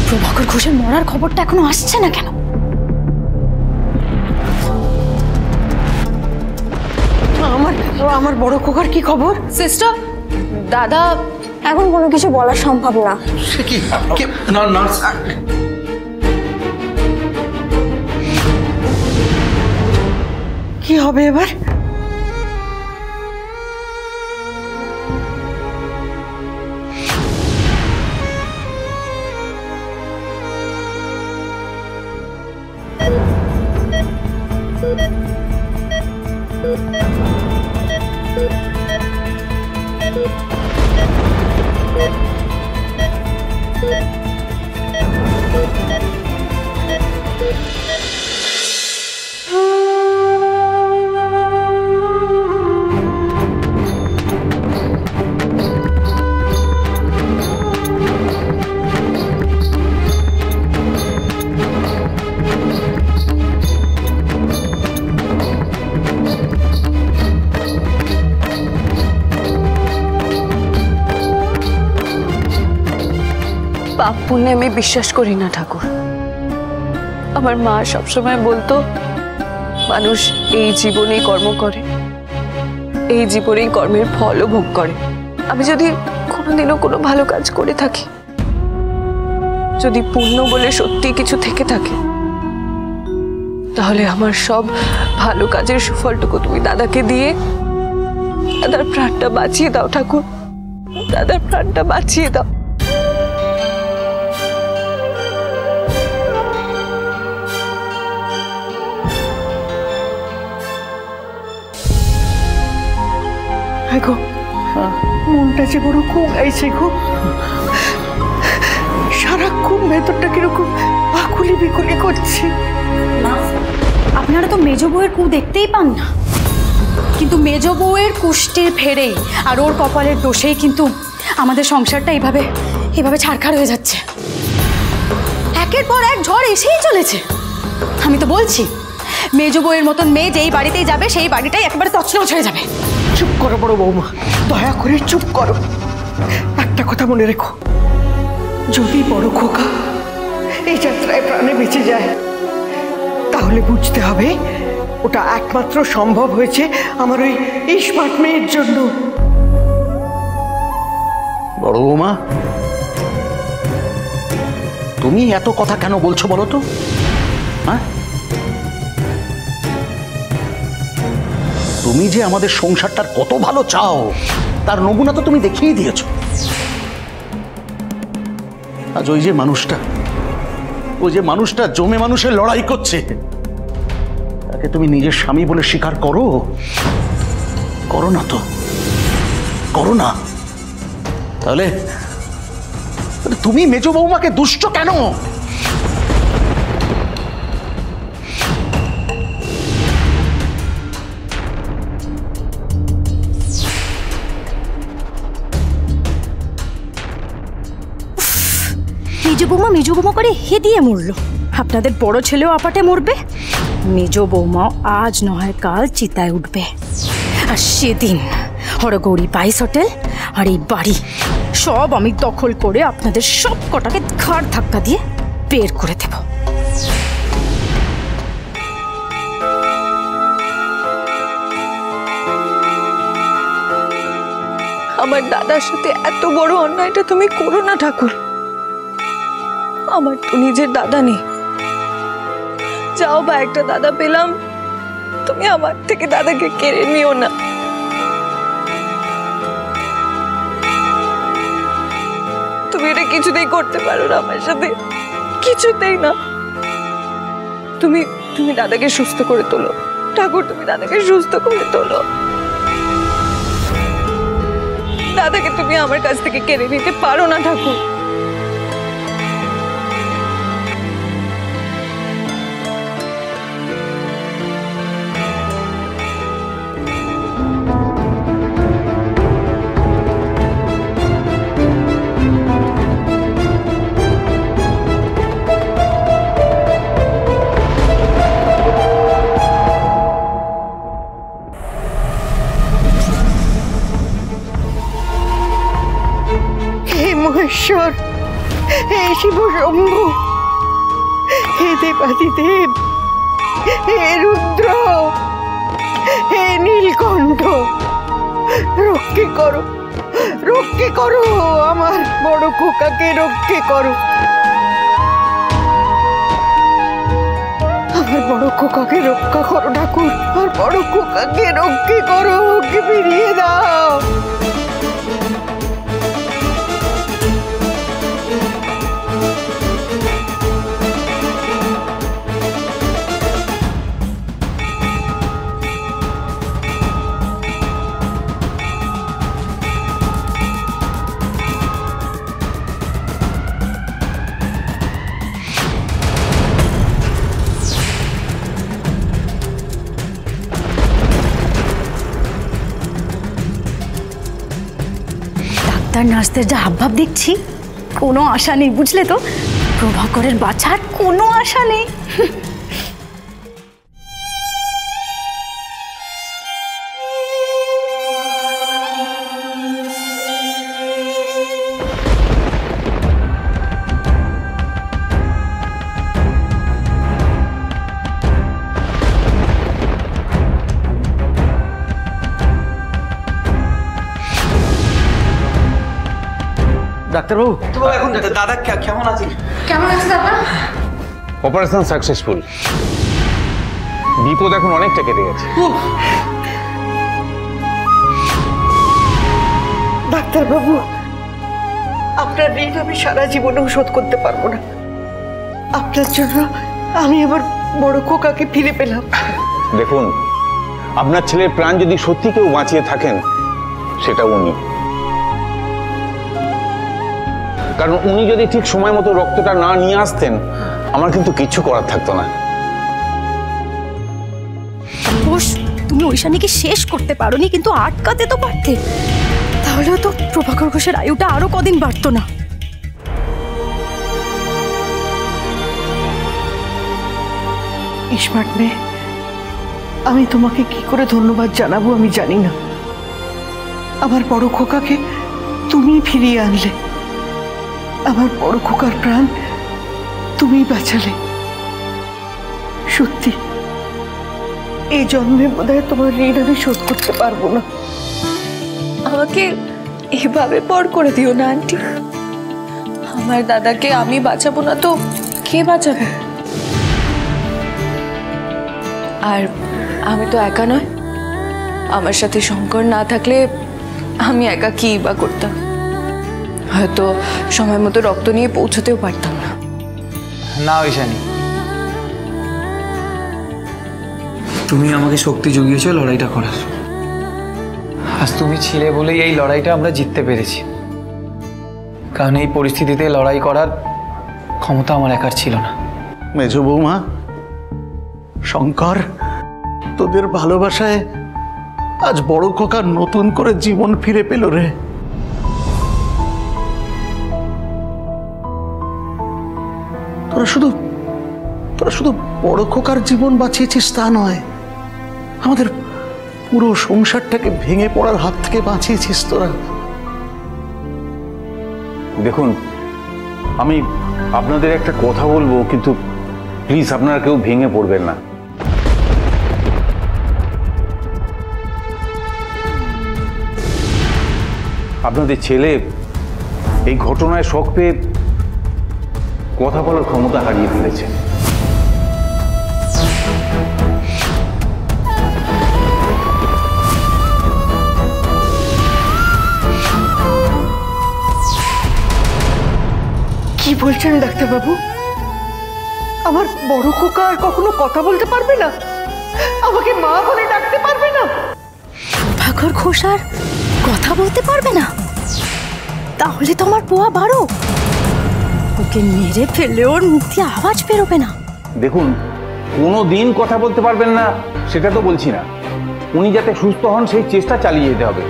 প্রভাকর ঘোষের মরার খবরটা এখনো আসছে না কেন? আমার বড় খোকার কি খবর? সিস্টার, দাদা এখন কোনো কিছু বলা সম্ভব না। সে কি না নার্স, কি হবে এবার? পাপ পুণ্যে আমি বিশ্বাস করি না ঠাকুর। আমার মা সবসময় বলতো মানুষ এই জীবনেই কর্ম করে, এই জীবনেই কর্মের ফলও ভোগ করে। আমি যদি কোনোদিনও কোনো ভালো কাজ করে থাকি, যদি পুণ্য বলে সত্যি কিছু থেকে থাকে, তাহলে আমার সব ভালো কাজের সুফলটুকু তুমি দাদাকে দিয়ে দাদার প্রাণটা বাঁচিয়ে দাও ঠাকুর, দাদার প্রাণটা বাঁচিয়ে দাও। গো, মনটা যে বড় খুব গাইছে গো, সারাক্ষণ ভেতরটা কিরকম আকুলি বিকুলি করছে। আপনারা তো মেজ বউয়ের কু দেখতেই পান না, কিন্তু মেজ বউয়ের কুষ্টের ফেরে আর ওর কপালের দোষেই কিন্তু আমাদের সংসারটা এইভাবে ছাড়খাড় হয়ে যাচ্ছে। একের পর এক ঝড় এসেই চলেছে। আমি তো বলছি, মেজ বউয়ের মতন মেয়ে যেই বাড়িতেই যাবে সেই বাড়িটাই একেবারে তছনছ হয়ে যাবে। চুপ করো বড় বৌমা, দয়া করে চুপ করো। একটা কথা মনে রেখো, যদি বড় খোকা এই যাত্রায় প্রাণে বেঁচে যায়, তাহলে বুঝতে হবে ওটা একমাত্র সম্ভব হয়েছে আমার ওই স্মার্ট মেয়ের জন্য। বড় বৌমা, তুমি এত কথা কেন বলছো বলো তো? হ্যাঁ, তুমি যে আমাদের সংসারটার কত ভালো চাও তার নমুনা তো তুমি দেখিয়ে দিয়েছো। আজ ওই যে মানুষটা জমে মানুষের লড়াই করছে, তাকে তুমি নিজের স্বামী বলে স্বীকার করো? করো না তো, করো না। তাহলে তুমি মেজ বৌমাকে দুষ্ট কেন? মেজ বৌমা করে হে দিয়ে মরলো। আপনাদের বড় ছেলেও আপাটে মরবে, মেজ বৌমাও আজ নয় কাল চিতায় উঠবে। আর সেদিন হরগৌরী পাইস হোটেল আর এই বাড়ি সব আমি দখল করে আপনাদের সব কটাকে ঘাড় ধাক্কা দিয়ে বের করে দেব। আমার দাদার সাথে এত বড় অন্যায়টা তুমি করো না ঠাকুর। আমার তো নিজের দাদা নেই, যাও বা একটা দাদা পেলাম, তুমি আমার থেকে দাদাকে কেড়ে নিও না। তুমি এটা কিছুতেই করতে পারো না আমার সাথে, কিছুতেই না। তুমি দাদাকে সুস্থ করে তোলো, ঠাকুর, তুমি দাদাকে সুস্থ করে তোলো। দাদাকে তুমি আমার কাছ থেকে কেড়ে নিতে পারো না ঠাকুর। হে মহেশ্বর, হে শিব শম্ভু, হে দেবাদিদেব, হে রুদ্র, হে নীলকণ্ঠ, রক্ষে করো, রক্ষে করো, আমার বড় খোকাকে রক্ষে করো, আমার বড় খোকাকে রক্ষা করো ঠাকুর, আমার বড় খোকাকে রক্ষে করো, ওকে ফিরিয়ে দাও। ডাক্তার নার্সদের যা হাবভাব দেখছি, কোনো আশা নেই, বুঝলে তো? প্রভাকরের বাঁচার কোনো আশা নেই। ডাক্তারবাবু, এখন দাদা কেমন আছে? কেমন আছে দাদা? অপারেশন সাকসেসফুল, বিপদ এখন অনেকটা কেটে গেছে। ডাক্তারবাবু, আপনার ঋণ আমি সারা জীবনেও শোধ করতে পারবো না। আপনার জন্য আমি আমার বড় খোকাকে ফিরে পেলাম। দেখুন, আপনার ছেলের প্রাণ যদি সত্যি কেউ বাঁচিয়ে থাকেন, সেটা উনি। কারণ উনি যদি ঠিক সময় মতো রক্তটা না নিয়ে আসতেন, আমার কিন্তু কিচ্ছু করার থাকতো না। তুমি ঐশানীকে শেষ করতে পারোনি, কিন্তু আটকাতে তো পারতে। তাহলেও তো প্রভাকর ঘোষের আয়ুটা আরো কদিন বাড়তো না। স্মার্ট মেয়ে, আমি তোমাকে কি করে ধন্যবাদ জানাবো আমি জানি না। আমার বড় খোকাকে তুমি ফিরিয়ে আনলে, আমার বড় খোকার প্রাণ তুমি বাঁচালে। সত্যি এই জন্মে বোধহয় তোমার ঋণ আমি শোধ করতে পারবো না। আমাকে এভাবে পর করে দিও না আন্টি। আমার দাদাকে আমি বাঁচাবো না তো কে বাঁচাবে? আর আমি তো একা নয়, আমার সাথে শঙ্কর না থাকলে আমি একা কি বা করতাম? হয়তো সময় মতো রক্ত নিয়ে পৌঁছতেও পারতাম না। না ঐশানী, তুমি আমাকে শক্তি জুগিয়েছো লড়াইটা করার। আজ তুমি ছিলে বলেই এই লড়াইটা আমরা জিততে পেরেছি। কারণ এই পরিস্থিতিতে লড়াই করার ক্ষমতা আমার একার ছিল না। মেজ বৌমা, শঙ্কর, তোদের ভালোবাসায় আজ বড় খোকা নতুন করে জীবন ফিরে পেল রে। তোরা শুধু বড় খোকার জীবন বাঁচিয়েছিস তা নয়, আমাদের পুরো সংসারটাকে ভেঙে পড়ার হাত থেকে বাঁচিয়েছিস তোরা। দেখুন, আমি আপনাদের একটা কথা বলবো, কিন্তু প্লিজ আপনারা কেউ ভেঙে পড়বেন না। আপনাদের ছেলে এই ঘটনায় শক পেয়ে কথা বলার ক্ষমতা হারিয়ে ফেলেছে। কি বলছেন ডাক্তারবাবু? আমার বড় খোকা আর কখনো কথা বলতে পারবে না? আমাকে মা বলে ডাকতে পারবে না? প্রভাকর ঘোষ আর কথা বলতে পারবে না? তাহলে তো আমার পোয়া 12। ওকে মেরে ফেললে ওর মুখ দিয়ে আওয়াজ বেরোবে না। দেখুন, কোনো দিন কথা বলতে পারবেন না সেটা তো বলছি না, উনি যাতে সুস্থ হন সেই চেষ্টা চালিয়ে যেতে হবে।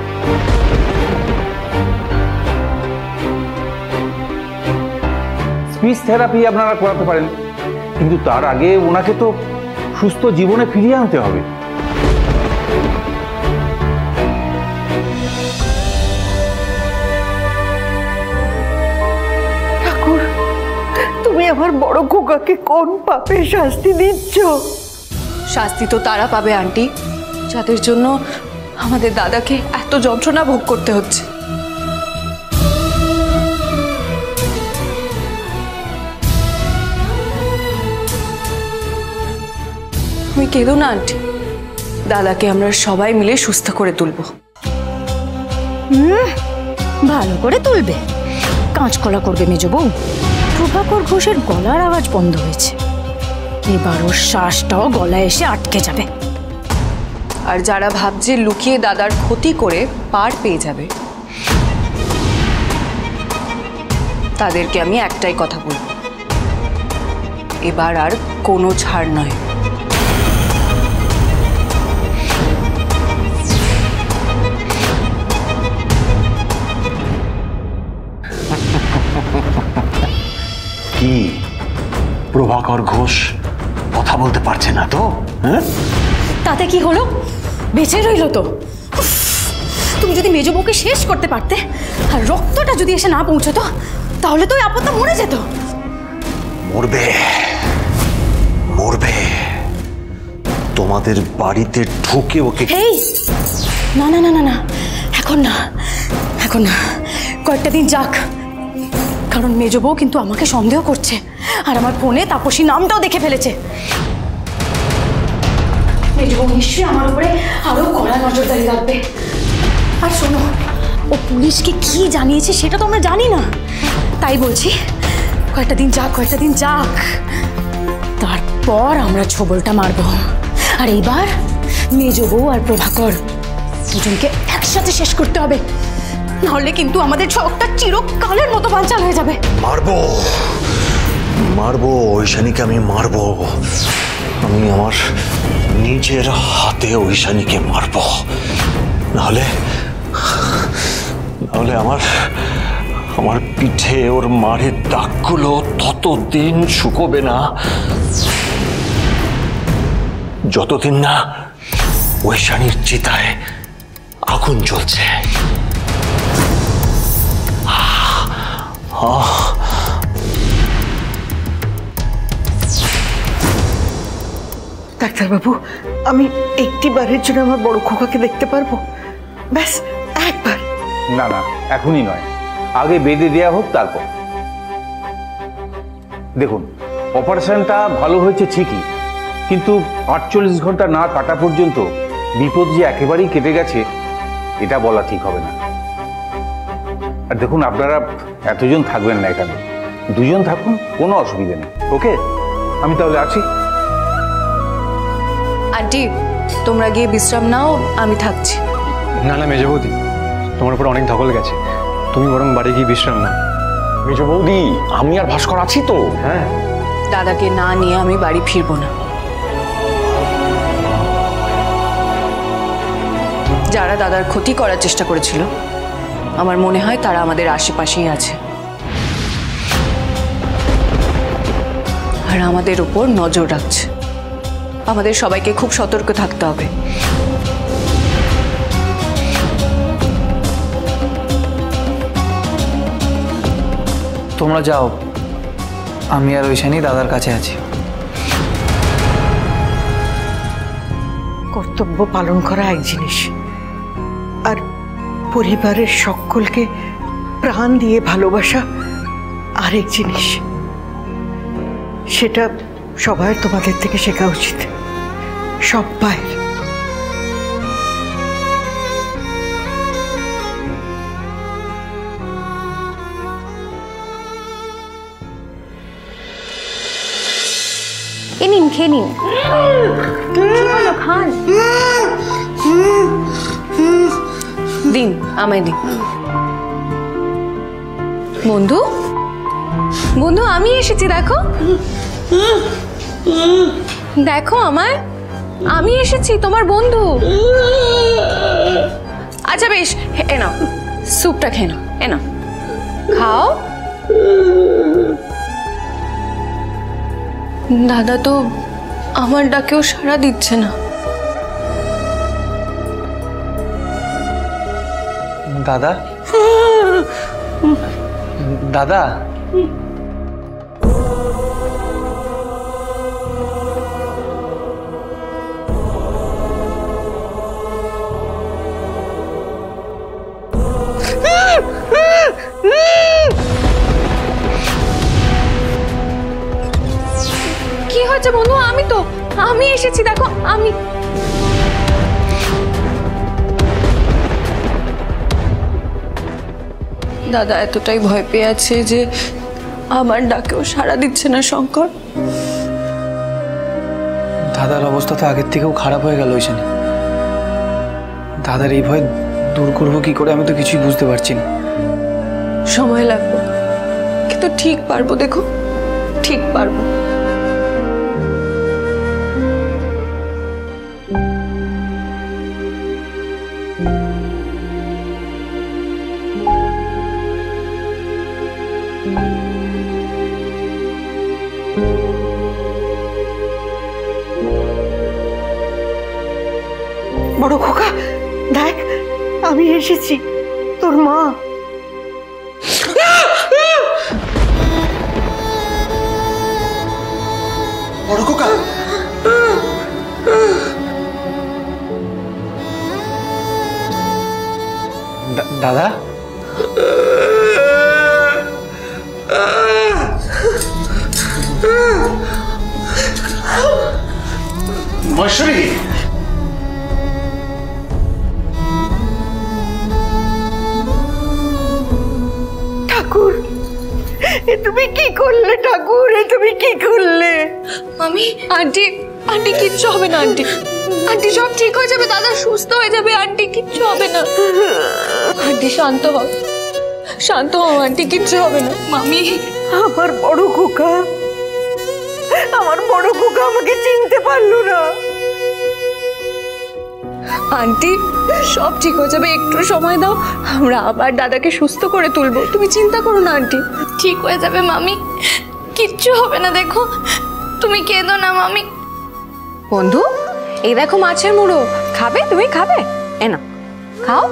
স্পিচ থেরাপি আপনারা করাতে পারেন, কিন্তু তার আগে ওনাকে তো সুস্থ জীবনে ফিরিয়ে আনতে হবে। ঠাকুর, তুমি আমার বড় খোকাকে কোন পাপে শাস্তি দিচ্ছ? শাস্তি তো তারা পাবে আন্টি, যাদের জন্য আমাদের দাদাকে এত যন্ত্রণা ভোগ করতে হচ্ছে। তুমি কেঁদো না আন্টি, দাদাকে আমরা সবাই মিলে সুস্থ করে তুলব। ভালো করে তুলবে, কাঁচকলা করবে মেজ বউ। প্রভাকর ঘোষের গলার আওয়াজ বন্ধ হয়েছে, এবার ওর শ্বাসটাও গলায় এসে আটকে যাবে। আর যারা ভাবছে লুকিয়ে দাদার ক্ষতি করে পার পেয়ে যাবে, তাদেরকে আমি একটাই কথা বলব, এবার আর কোনো ছাড় নয়। কি প্রভাকর ঘোষ কথা বলতে পারছে না তো? হ্যাঁ, তাতে কি হলো? বেঁচে রইল তো। উফ, তুমি যদি মেজ বউকে শেষ করতে পারতে আর রক্তটা যদি এসে না পৌঁছতো, তাহলে তো ওই আপদটা মরে যেত। মরবে, মরবে। তোমাদের বাড়িতে ঢুকে ওকে। এই না না না না না, এখন না, এখন না, কয়েকটা দিন যাক। কারণ মেজ বউ কিন্তু আমাকে সন্দেহ করছে, আর আমার ফোনে তাপসী নামটাও দেখে ফেলেছে। মেজ বউ নিশ্চয়ই আমার উপরে আরো কড়া নজরদারি রাখবে। আর শোনো, ও পুলিশকে কি জানিয়েছে সেটা তো আমরা জানি না। তাই বলছি, কয়েকটা দিন যাক, কয়েকটা দিন যাক, তারপর আমরা ছোবলটা মারবো। আর এইবার মেজ বউ আর প্রভাকর দুজনকে একসাথে শেষ করতে হবে, নাহলে কিন্তু আমাদের ছকটা চিরকালের মতো বানচাল হয়ে যাবে। মারবো, মারবো ঐশানীকে, আমি মারবো। আমি আমার নিজের হাতে ঐশানীকে মারবো, নাহলে নাহলে আমার পিঠে ওর মারের দাগগুলো ততদিন শুকোবে না যতদিন না ঐশানীর চিতায় আগুন জ্বলছে। ডাক্তারবাবু, আমি একটি বারের জন্য আমার বড় খোকাকে দেখতে পারবো? ব্যাস একবার। না না, এখনই নয়, আগে বেঁধে দেওয়া হোক তারপর। দেখুন, অপারেশনটা ভালো হয়েছে ঠিকই, কিন্তু 48 ঘন্টা না কাটা পর্যন্ত বিপদ যে একেবারেই কেটে গেছে এটা বলা ঠিক হবে না। আর দেখুন, আপনারা এতজন থাকবেন না এখানে, দুজন থাকুন, কোনো অসুবিধা নেই। ওকে, আমি তাহলে আছি। আন্টি, তোমরা গিয়ে বিশ্রাম নাও, আমি থাকছি। না না মেজ বৌদি, তোমার উপর অনেক ধকল গেছে, তুমি বরং বাড়ি গিয়ে বিশ্রাম নাও। মেজ বৌদি, আমি আর ভাস্কর আছি তো। হ্যাঁ, দাদাকে না নিয়ে আমি বাড়ি ফিরবো না। যারা দাদার ক্ষতি করার চেষ্টা করেছিল, আমার মনে হয় তারা আমাদের আশেপাশেই আছে, আর আমাদের উপর নজর রাখছে। আমাদের সবাইকে খুব সতর্ক থাকতে হবে। তোমরা যাও, আমি আর ঐশানী দাদার কাছে আছি। কর্তব্য পালন করা এক জিনিস, আর পরিবারের সকলকে প্রাণ দিয়ে ভালোবাসা আরেক জিনিস। সেটা সবাই তোমাদের থেকে শেখা উচিত, সবাই। নিন, খেয়ে নিন। খান। দিন, আমায় দিন। বন্ধু, বন্ধু আমি এসেছি, দেখো দেখো আমায়, আমি এসেছি তোমার বন্ধু। আচ্ছা বেশ, এ নাও স্যুপটা খেয়ে নাও, এ নাও খাও। দাদা তো আমার ডাকেও সাড়া দিচ্ছে না। দাদা, দাদা, কি হয়েছে বন্ধু? আমি এসেছি, দেখো আমি। দাদা এতটাই ভয় পেয়ে আছে যে আমার ডাকেও সাড়া দিচ্ছে না শঙ্কর। দাদার অবস্থা তো আগের থেকেও খারাপ হয়ে গেল ওইখানে। দাদার এই ভয় দূর করবো কি করে আমি তো কিছুই বুঝতে পারছি না। সময় লাগবে কিন্তু ঠিক পারবো, দেখো ঠিক পারবো। বড় খোকা, দেখ আমি এসেছি, তোর মা। বড় খোকা, দাদা, মহেশ্বরী, ঠাকুর, এ তুমি কি করলে ঠাকুর, এ তুমি কি করলে? মামি, আন্টি, আন্টি কিচ্ছু হবে না আন্টি, আন্টি সব ঠিক হয়ে যাবে, দাদা সুস্থ হয়ে যাবে, আন্টি কিচ্ছু হবে না। আন্টি শান্ত হও, শান্ত হও আন্টি, কিচ্ছু হবে না। মামি, আমার বড় খোকা, আমার বড় খোকা আমাকে চিনতে পারলো না। আন্টি সব ঠিক হয়ে যাবে, একটু সময় দাও, আমরা আবার দাদাকে সুস্থ করে তুলবো, তুমি চিন্তা করো না আন্টি। ঠিক হয়ে যাবে মামি, কিচ্ছু হবে না, দেখো তুমি কেঁদো না মামি। বন্ধু, এই দেখো মাছের মুড়ো, খাবে? তুমি খাবে? এ না, খাও।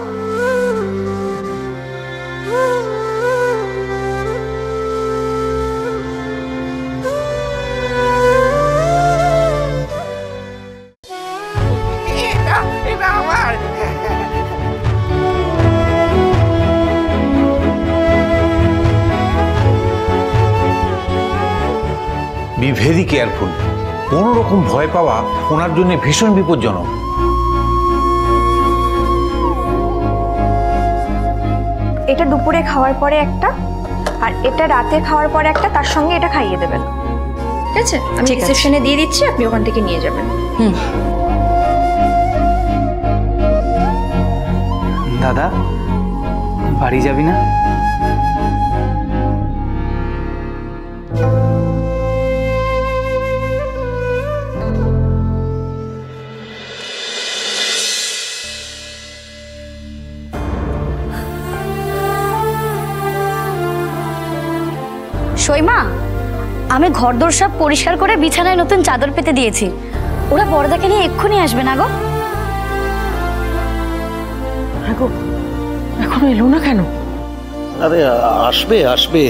Be very careful. কোনো রকম ভয় পাওয়া ওনার জন্য ভীষণ বিপজ্জনক। এটা দুপুরে খাওয়ার পরে একটা, আর এটা রাতে খাওয়ার পরে একটা, তার সঙ্গে এটা খাইয়ে দেবেন, ঠিক আছে? আমি রিসেপশনে দিয়ে দিচ্ছি, আপনি ওখান থেকে নিয়ে যাবেন। দাদা বাড়ি যাবি না? সইমা, আমি ঘরদোর সব পরিষ্কার করে বিছানায় নতুন চাদর পেতে দিয়েছি, ওরা বড়দাকে নিয়ে এক্ষুনি আসবে না গো। হ্যাঁ গো, এখনো এলো না কেন? আরে আসবে আসবে,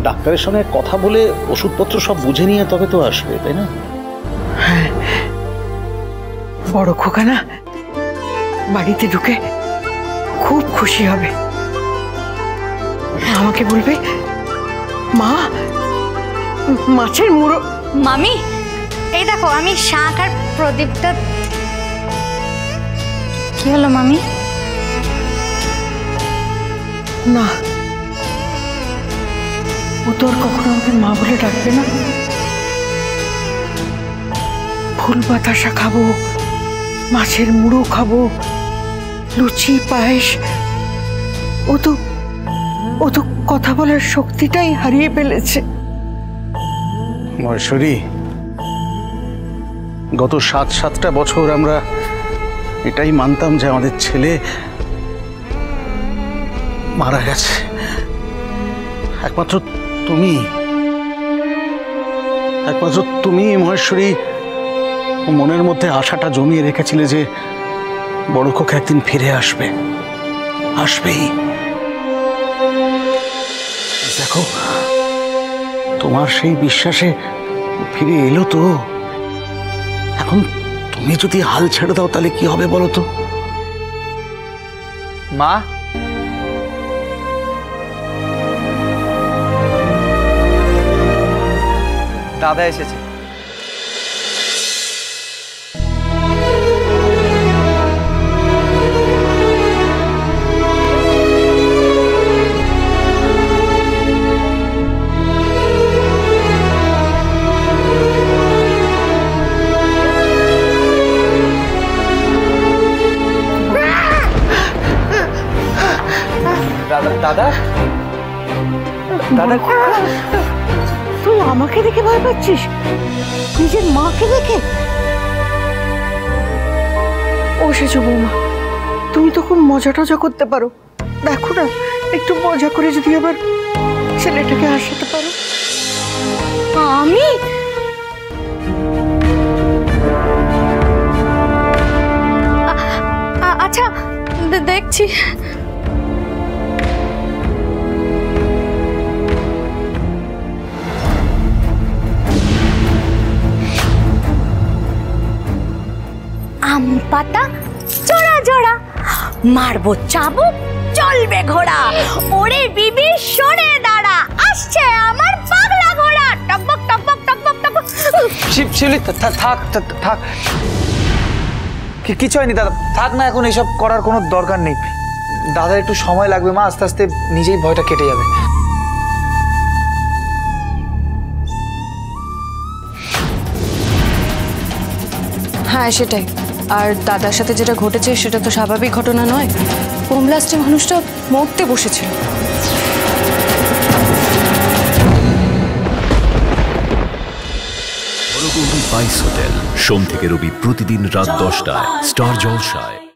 ডাক্তারের সঙ্গে কথা বলে ওষুধপত্র সব বুঝে নিয়ে তবে তো আসবে, তাই না? হ্যাঁ, বড় খোকা না বাড়িতে ঢুকে খুব খুশি হবে, আমাকে বলবে মা মাছের মুড়ো। মামি, এই দেখো আমি শাঁখ আর প্রদীপটা। কি হলো মামি? না, ও তোর কখনো আমাকে মা বলে ডাকবে না। ফুল বাতাসা খাবো, মাছের মুড়ো খাবো, লুচি পায়েস। ও তো কথা বলার শক্তিটাই হারিয়ে ফেলেছে। মহেশ্বরী, গত 7-7টা বছর আমরা এটাই মানতাম যে আমাদের ছেলে মারা গেছে। একমাত্র তুমি মহেশ্বরী মনের মধ্যে আশাটা জমিয়ে রেখেছিলে যে বড় খোকা একদিন ফিরে আসবেই। দেখো, তোমার সেই বিশ্বাসে ফিরে এলো তো। এখন তুমি যদি হাল ছেড়ে দাও তাহলে কি হবে বলো তো? মা, দাদা এসেছে। দাদা দাদা, তুই আমাকে দেখে ভয় পাচ্ছিস? নিজের মাকে দেখে? ও সেজো বৌমা, তুমি তো খুব মজা টজা করতে পারো। দেখো না, একটু মজা করে যদি আবার ছেলেটাকে হাসাতে পারো। আমি আচ্ছা দেখছি। আম পাতা জোড়া জোড়া, মারবো চাবুক চলবে ঘোড়া, ওরে বিবি সরে দাঁড়া, আসছে আমার পাগলা ঘোড়া, টকবক টকবক টকবক টকবক। শিবলি, থাক, কিছু হয়নি দাদা, থাক না, এখন এসব করার কোনো দরকার নেই। দাদা একটু সময় লাগবে মা, আস্তে আস্তে নিজেই ভয়টা কেটে যাবে। হ্যাঁ সেটাই। আর দাদার সাথে যেটা ঘটেছে সেটা তো স্বাভাবিক ঘটনা নয়। হোমলাস্টে মানুষটা মরতে বসেছিল। বড় গৌরী বাইস হোটেল, সোম থেকে রবি প্রতিদিন রাত 10টায় স্টার জলসায়।